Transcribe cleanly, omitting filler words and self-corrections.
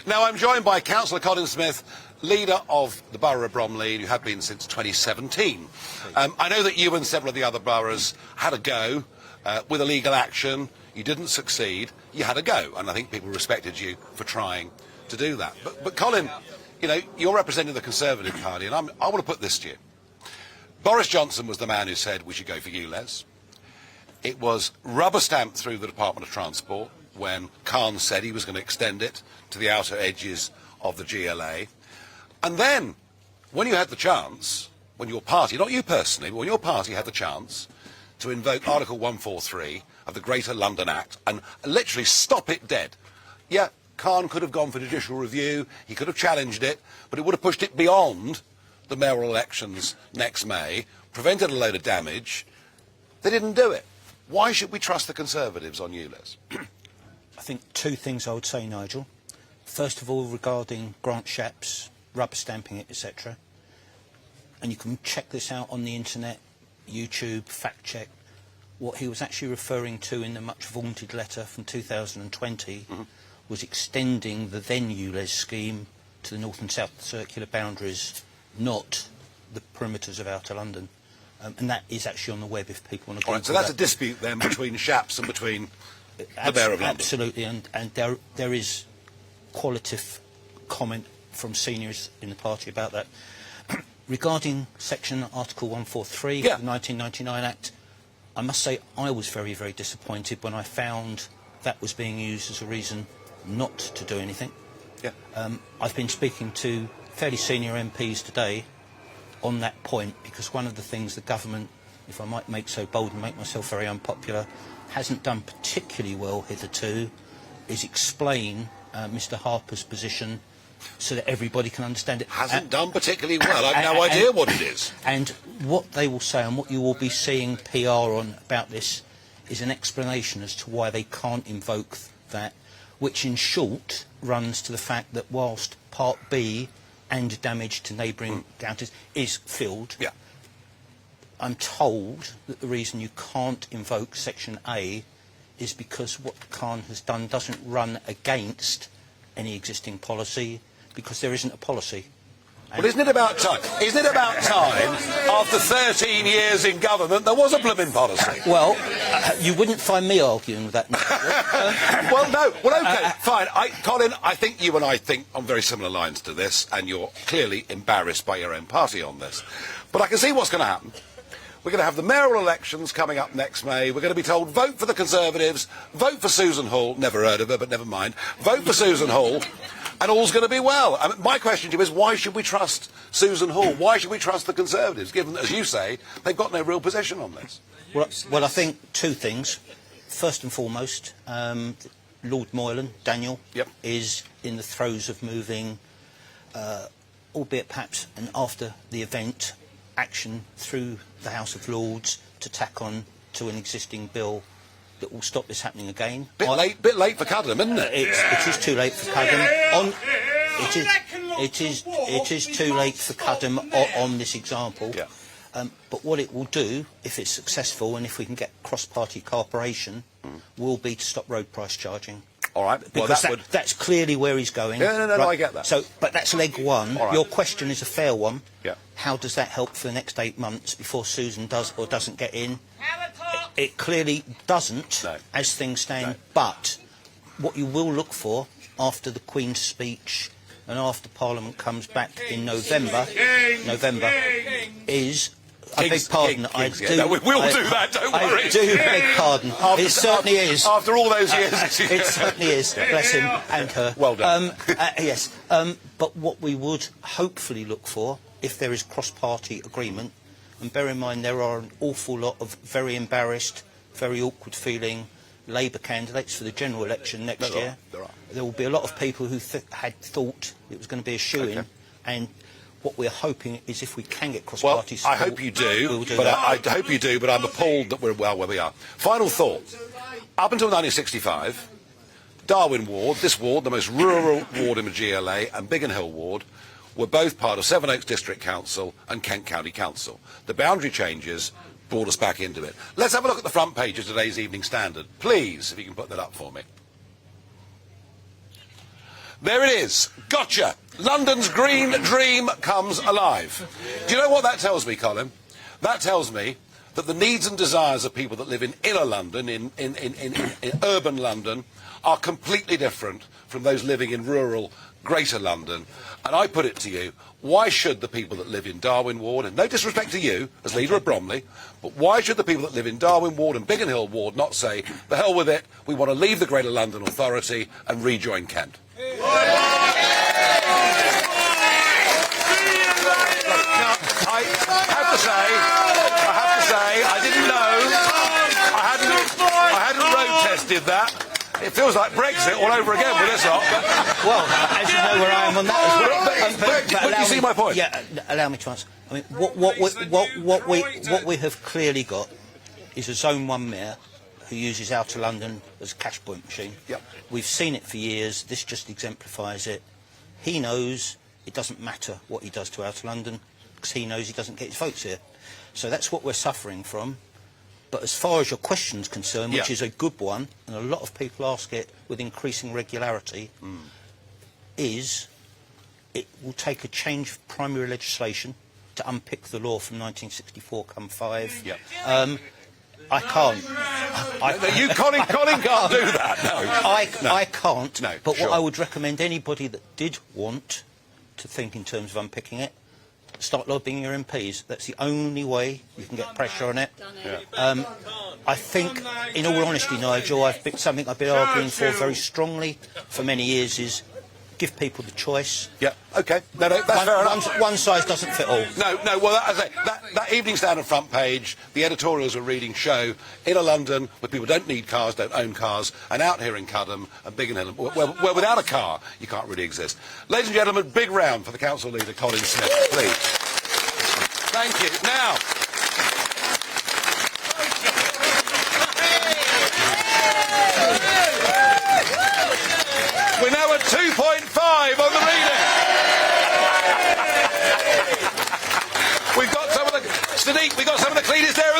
Now, I'm joined by Councillor Colin Smith, leader of the Borough of Bromley, and you have been since 2017. I know that you and several of the other boroughs had a go with illegal action. You didn't succeed. You had a go, and I think people respected you for trying to do that. But Colin, you know, you're representing the Conservative Party, and I want to put this to you. Boris Johnson was the man who said we should go for ULEZ. It was rubber-stamped through the Department of Transport when Khan said he was going to extend it to the outer edges of the GLA. And then, when you had the chance, when your party, not you personally, but when your party had the chance to invoke Article 143 of the Greater London Act and literally stop it dead. Yeah, Khan could have gone for judicial review, he could have challenged it, but it would have pushed it beyond the mayoral elections next May, prevented a load of damage. They didn't do it. Why should we trust the Conservatives on ULEZ? I think two things I would say, Nigel. First of all, regarding Grant Shapps, rubber stamping it, etc. And you can check this out on the internet, YouTube, fact check. What he was actually referring to in the much vaunted letter from 2020 was extending the then ULEZ scheme to the north and south circular boundaries, not the perimeters of outer London. And that is actually on the web if people want to go. Right, so that's a dispute then between Shapps and between the Mayor of London. Absolutely, and there is qualitative comment from seniors in the party about that. Regarding Section Article 143 of the 1999 Act, I must say I was very, very disappointed when I found that was being used as a reason not to do anything. Yeah. I've been speaking to fairly senior MPs today on that point, because one of the things the government, if I might make so bold and make myself very unpopular, hasn't done particularly well hitherto is explain Mr Harper's position so that everybody can understand it. Hasn't done particularly well. I've no idea what it is. And what they will say, and what you will be seeing PR on about this, is an explanation as to why they can't invoke that, which in short runs to the fact that whilst Part B and damage to neighbouring counties is filled, I'm told that the reason you can't invoke Section A is because what Khan has done doesn't run against any existing policy, because there isn't a policy. Well, isn't it about time? Isn't it about time, after 13 years in government, there was a blooming policy? Well, you wouldn't find me arguing with that. Well, no. Well, OK, fine. Colin, I think you and I think on very similar lines to this, and you're clearly embarrassed by your own party on this. But I can see what's going to happen. We're going to have the mayoral elections coming up next May. We're going to be told, vote for the Conservatives, vote for Susan Hall. Never heard of her, but never mind. Vote for Susan Hall. And all's going to be well. I mean, my question to you is, why should we trust Susan Hall? Why should we trust the Conservatives, given that, as you say, they've got no real position on this? Well, I think two things. First and foremost, Lord Moylan, Daniel, is in the throes of moving, albeit perhaps an after the event, action through the House of Lords to tack on to an existing bill that will stop this happening again. Bit late for Cudham, isn't it? It is too late for Cudham. It is too late for Cudham on this example. Yeah. But what it will do, if it's successful and if we can get cross-party cooperation, will be to stop road price charging. All right. Because that's clearly where he's going. No, I get that. So, but that's leg one. Right. Your question is a fair one. Yeah. How does that help for the next 8 months before Susan does or doesn't get in? It clearly doesn't, as things stand. But what you will look for after the Queen's speech and after Parliament comes back in November, is... I beg pardon. We'll do that, don't worry. I do beg pardon. It certainly is. After all those years. It certainly is. Bless him and her. Well done. Yes. But what we would hopefully look for, if there is cross-party agreement, and bear in mind there are an awful lot of very embarrassed, very awkward feeling Labour candidates for the general election next year. There will be a lot of people who had thought it was going to be a shoo-in, and what we're hoping is if we can get cross-party support... I hope you do, I hope you do, but I'm appalled that we're well where we are. Final thought. Up until 1965, Darwin Ward, this ward, the most rural ward in the GLA, and Biggin Hill Ward, were both part of Sevenoaks District Council and Kent County Council. The boundary changes brought us back into it. Let's have a look at the front page of today's Evening Standard. Please, if you can put that up for me. There it is. Gotcha. London's green dream comes alive. Do you know what that tells me, Colin? That tells me that the needs and desires of people that live in inner London, in urban London, are completely different from those living in rural Greater London. And I put it to you, why should the people that live in Darwin Ward, and no disrespect to you as leader of Bromley, but why should the people that live in Darwin Ward and Biggin Hill Ward not say, the hell with it, we want to leave the Greater London Authority and rejoin Kent? I have to say, I didn't know, I hadn't road tested that. It feels like Brexit all over again with this lot. Well, as you know where I am on that as well. But you see my point? Yeah, allow me to answer. I mean, what we have clearly got is a Zone 1 mayor who uses Outer London as a cash point machine. Yep. We've seen it for years. This just exemplifies it. He knows it doesn't matter what he does to Outer London because he knows he doesn't get his votes here. So that's what we're suffering from. But as far as your question's concerned, which is a good one, and a lot of people ask it with increasing regularity, is it will take a change of primary legislation to unpick the law from 1964 come 5. Yep. I can't. Colin can't do that, no. I can't, no, but sure. what I would recommend anybody that did want to think in terms of unpicking it, start lobbying your MPs. That's the only way you can get pressure on it. Yeah. I think, in all honesty, Nigel, something I've been arguing for very strongly for many years is give people the choice. Yeah, OK. No, that's fair enough. One size doesn't fit all. No, well, as I say, that Evening Standard front page, the editorials we're reading show inner London, where people don't need cars, don't own cars, and out here in Cudham and Biggin Hill, where without a car, you can't really exist. Ladies and gentlemen, big round for the council leader, Colin Smith, please. Thank you. Now, we're now at 2.5 on the reading. We've got some of the cleanest air